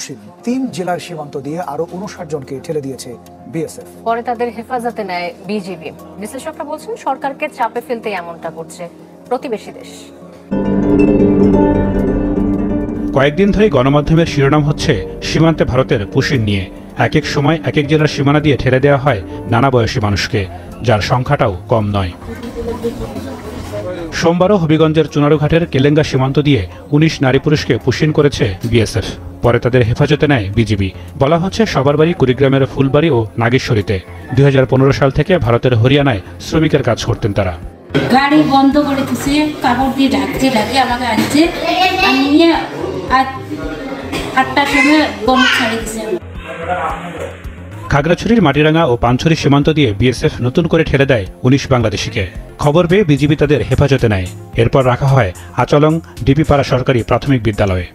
পশ্চিম 3 জেলার সীমান্ত দিয়ে আরো 59 জনকে ঠেলে দিয়েছে বিএসএফ। পরে তাদের হেফাজতে নেয় বিজিবি। বিশ্লেষকরা বলছেন সরকারকে চাপে ফেলতে এমনটা করছে প্রতিবেশী দেশ। কয়েকদিন ধরে গণমাধ্যমের শিরোনাম হচ্ছে সীমান্তে ভারতের পুশিন নিয়ে। এক এক সময় এক এক জেলার সীমানা দিয়ে ঠেলে দেওয়া হয় নানা বয়সী মানুষকে, যার সংখ্যাটাও কম নয়। সোমবারও হবিগঞ্জের চুনারুঘাটের কেলেঙ্গা সীমান্ত দিয়ে 19 নারী পুরুষকে পুশিন করেছে বিএসএফ। পরে তাদের হেফাজতে নেয় বিজিবি। বলা হচ্ছে সবার বাড়ি কুড়িগ্রামের ফুলবাড়ি ও নাগেশ্বরীতে। 2015 সাল থেকে ভারতের হরিয়ানায় শ্রমিকের কাজ করতেন তারা। গাড়ি বন্ধ করে দিছে, কাপড় দিয়ে ঢাকে আমাকে আনছে, নিয়ে 8টার সময় বম ছাড়িয়ে দিছে। খাগড়াছড়ির মাটিরাঙ্গা ও পানছড়ি সীমান্ত দিয়ে বিএসএফ নতুন করে ঠেলে দেয় 19 বাংলাদেশিকে। খবর পেয়ে বিজিবি তাদের হেফাজতে নেয়। এরপর রাখা হয় আচলং ডিপিপাড়া সরকারি প্রাথমিক বিদ্যালয়ে।